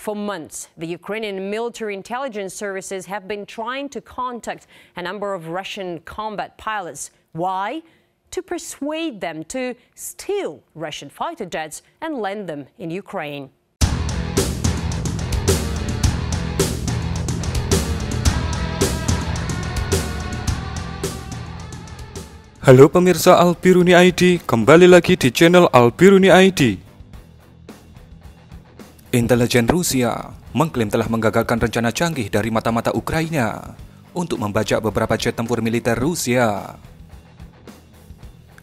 For months, the Ukrainian military intelligence services have been trying to contact a number of Russian combat pilots. Why? To persuade them to steal Russian fighter jets and land them in Ukraine. Halo pemirsa Albiruni ID, kembali lagi di channel Albiruni ID. Intelijen Rusia mengklaim telah menggagalkan rencana canggih dari mata-mata Ukraina untuk membajak beberapa jet tempur militer Rusia.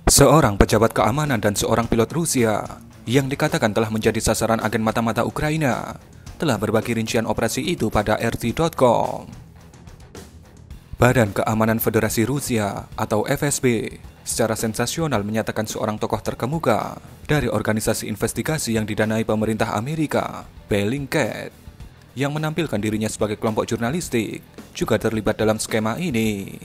Seorang pejabat keamanan dan seorang pilot Rusia yang dikatakan telah menjadi sasaran agen mata-mata Ukraina telah berbagi rincian operasi itu pada RT.com. Badan Keamanan Federasi Rusia atau FSB secara sensasional menyatakan seorang tokoh terkemuka dari organisasi investigasi yang didanai pemerintah Amerika, Bellingcat, yang menampilkan dirinya sebagai kelompok jurnalistik juga terlibat dalam skema ini.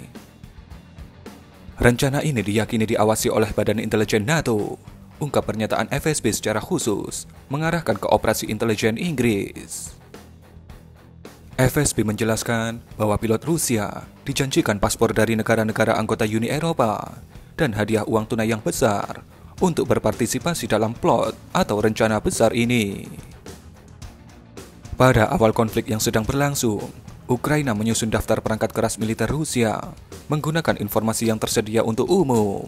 Rencana ini diyakini diawasi oleh Badan Intelijen NATO, ungkap pernyataan FSB secara khusus mengarahkan ke operasi intelijen Inggris. FSB menjelaskan bahwa pilot Rusia dijanjikan paspor dari negara-negara anggota Uni Eropa dan hadiah uang tunai yang besar untuk berpartisipasi dalam plot atau rencana besar ini. Pada awal konflik yang sedang berlangsung, Ukraina menyusun daftar perangkat keras militer Rusia menggunakan informasi yang tersedia untuk umum.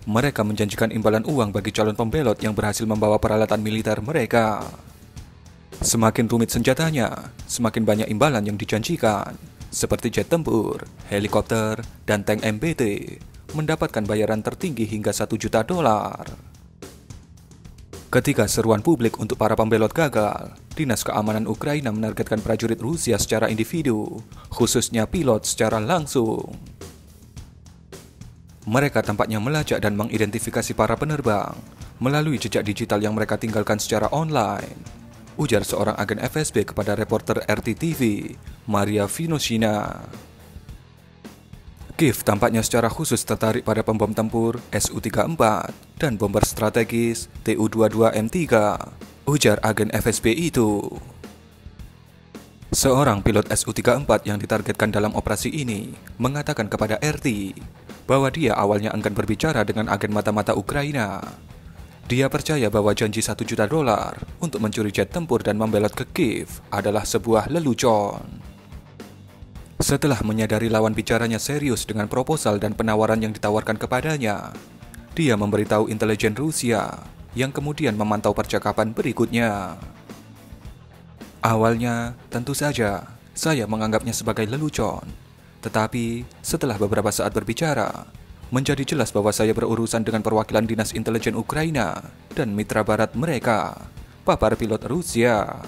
Mereka menjanjikan imbalan uang bagi calon pembelot yang berhasil membawa peralatan militer mereka. Semakin rumit senjatanya, semakin banyak imbalan yang dijanjikan, seperti jet tempur, helikopter, dan tank MBT, mendapatkan bayaran tertinggi hingga $1 juta. Ketika seruan publik untuk para pembelot gagal, Dinas Keamanan Ukraina menargetkan prajurit Rusia secara individu, khususnya pilot secara langsung. Mereka tampaknya melacak dan mengidentifikasi para penerbang melalui jejak digital yang mereka tinggalkan secara online, ujar seorang agen FSB kepada reporter RT.TV, Maria Vinoshina. Kiev tampaknya secara khusus tertarik pada pembom tempur Su-34 dan bomber strategis Tu-22M3, ujar agen FSB itu. Seorang pilot Su-34 yang ditargetkan dalam operasi ini mengatakan kepada RT bahwa dia awalnya enggan berbicara dengan agen mata-mata Ukraina. Dia percaya bahwa janji $1 juta untuk mencuri jet tempur dan membelot ke Kiev adalah sebuah lelucon. Setelah menyadari lawan bicaranya serius dengan proposal dan penawaran yang ditawarkan kepadanya, dia memberitahu intelijen Rusia yang kemudian memantau percakapan berikutnya. Awalnya, tentu saja, saya menganggapnya sebagai lelucon. Tetapi, setelah beberapa saat berbicara, menjadi jelas bahwa saya berurusan dengan perwakilan Dinas Intelijen Ukraina dan mitra barat mereka, papar pilot Rusia.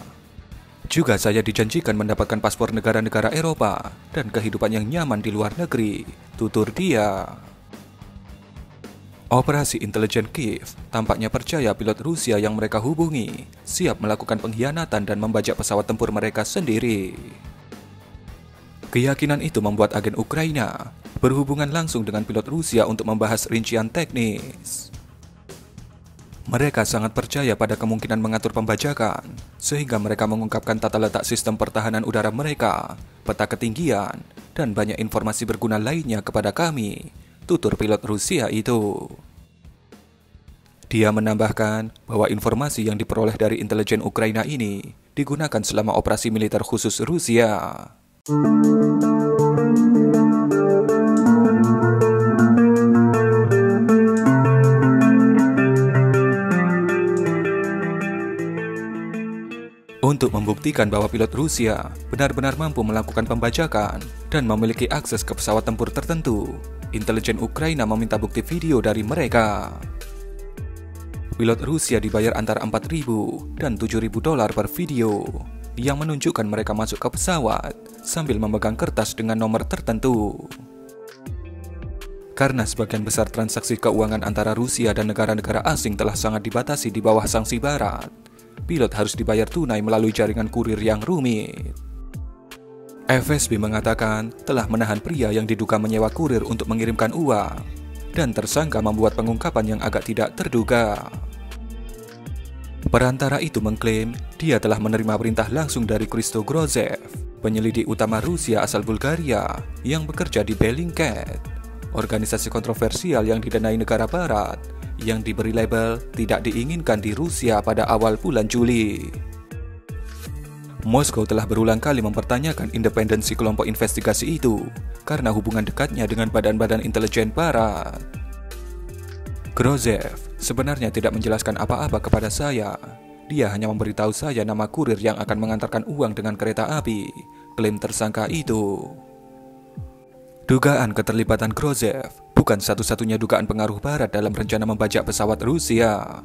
Juga saya dijanjikan mendapatkan paspor negara-negara Eropa dan kehidupan yang nyaman di luar negeri, tutur dia. Operasi intelijen Kiev tampaknya percaya pilot Rusia yang mereka hubungi siap melakukan pengkhianatan dan membajak pesawat tempur mereka sendiri. Keyakinan itu membuat agen Ukraina berhubungan langsung dengan pilot Rusia untuk membahas rincian teknis. Mereka sangat percaya pada kemungkinan mengatur pembajakan, sehingga mereka mengungkapkan tata letak sistem pertahanan udara mereka, peta ketinggian, dan banyak informasi berguna lainnya kepada kami, tutur pilot Rusia itu. Dia menambahkan bahwa informasi yang diperoleh dari intelijen Ukraina ini digunakan selama operasi militer khusus Rusia. Untuk membuktikan bahwa pilot Rusia benar-benar mampu melakukan pembajakan dan memiliki akses ke pesawat tempur tertentu, intelijen Ukraina meminta bukti video dari mereka. Pilot Rusia dibayar antara $4.000 dan $7.000 per video, yang menunjukkan mereka masuk ke pesawat sambil memegang kertas dengan nomor tertentu. Karena sebagian besar transaksi keuangan antara Rusia dan negara-negara asing telah sangat dibatasi di bawah sanksi barat, pilot harus dibayar tunai melalui jaringan kurir yang rumit. FSB mengatakan telah menahan pria yang diduga menyewa kurir untuk mengirimkan uang, dan tersangka membuat pengungkapan yang agak tidak terduga. Perantara itu mengklaim dia telah menerima perintah langsung dari Christo Grozev, penyelidik utama Rusia asal Bulgaria yang bekerja di Bellingcat, organisasi kontroversial yang didanai negara barat yang diberi label tidak diinginkan di Rusia pada awal bulan Juli. Moskow telah berulang kali mempertanyakan independensi kelompok investigasi itu karena hubungan dekatnya dengan badan-badan intelijen barat. Grozev sebenarnya tidak menjelaskan apa-apa kepada saya. Dia hanya memberitahu saya nama kurir yang akan mengantarkan uang dengan kereta api, klaim tersangka itu. Dugaan keterlibatan Grozev bukan satu-satunya dugaan pengaruh barat dalam rencana membajak pesawat Rusia.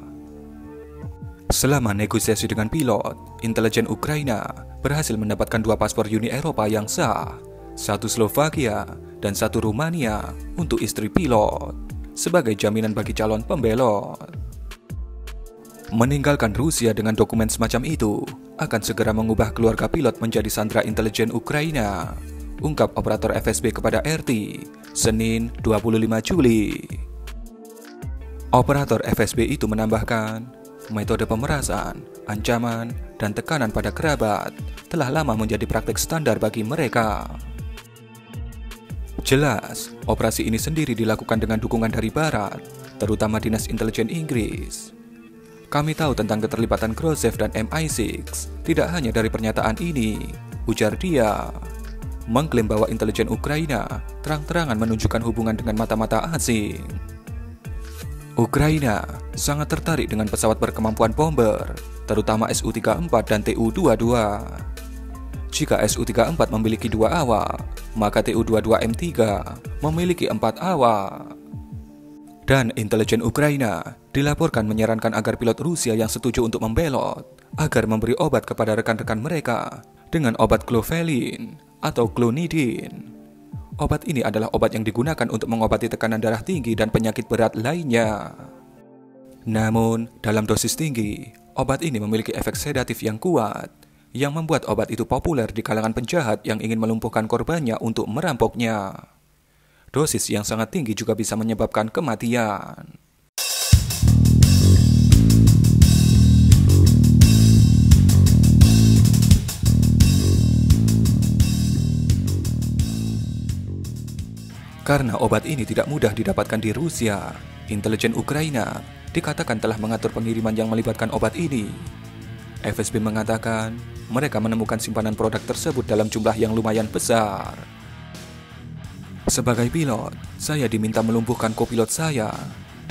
Selama negosiasi dengan pilot, intelijen Ukraina berhasil mendapatkan 2 paspor Uni Eropa yang sah, 1 Slovakia dan 1 Rumania untuk istri pilot, sebagai jaminan bagi calon pembelot. Meninggalkan Rusia dengan dokumen semacam itu akan segera mengubah keluarga pilot menjadi sandera intelijen Ukraina, ungkap operator FSB kepada RT, Senin 25 Juli. Operator FSB itu menambahkan, metode pemerasan, ancaman, dan tekanan pada kerabat telah lama menjadi praktik standar bagi mereka. Jelas, operasi ini sendiri dilakukan dengan dukungan dari Barat, terutama Dinas Intelijen Inggris. Kami tahu tentang keterlibatan Grozev dan MI6 tidak hanya dari pernyataan ini, ujar dia. Mengklaim bahwa intelijen Ukraina terang-terangan menunjukkan hubungan dengan mata-mata asing. Ukraina sangat tertarik dengan pesawat berkemampuan bomber, terutama Su-34 dan Tu-22. Jika Su-34 memiliki 2 awak, maka Tu-22M3 memiliki 4 awak. Dan intelijen Ukraina dilaporkan menyarankan agar pilot Rusia yang setuju untuk membelot agar memberi obat kepada rekan-rekan mereka dengan obat clovelin atau clonidine. Obat ini adalah obat yang digunakan untuk mengobati tekanan darah tinggi dan penyakit berat lainnya. Namun, dalam dosis tinggi, obat ini memiliki efek sedatif yang kuat, yang membuat obat itu populer di kalangan penjahat yang ingin melumpuhkan korbannya untuk merampoknya. Dosis yang sangat tinggi juga bisa menyebabkan kematian. Karena obat ini tidak mudah didapatkan di Rusia, intelijen Ukraina dikatakan telah mengatur pengiriman yang melibatkan obat ini. FSB mengatakan mereka menemukan simpanan produk tersebut dalam jumlah yang lumayan besar. Sebagai pilot, saya diminta melumpuhkan kopilot saya,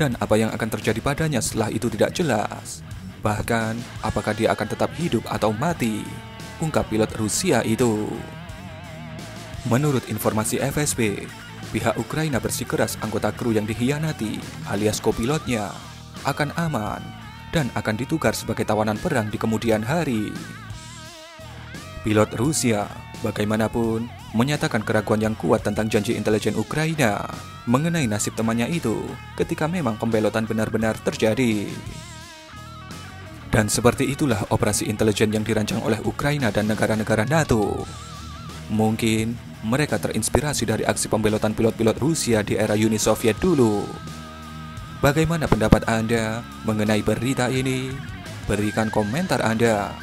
dan apa yang akan terjadi padanya setelah itu tidak jelas. Bahkan, apakah dia akan tetap hidup atau mati, ungkap pilot Rusia itu. Menurut informasi FSB, pihak Ukraina bersikeras anggota kru yang dikhianati, alias kopilotnya, akan aman dan akan ditukar sebagai tawanan perang di kemudian hari. Pilot Rusia, bagaimanapun, menyatakan keraguan yang kuat tentang janji intelijen Ukraina mengenai nasib temannya itu ketika memang pembelotan benar-benar terjadi. Dan seperti itulah operasi intelijen yang dirancang oleh Ukraina dan negara-negara NATO. Mungkin mereka terinspirasi dari aksi pembelotan pilot-pilot Rusia di era Uni Soviet dulu. Bagaimana pendapat Anda mengenai berita ini? Berikan komentar Anda.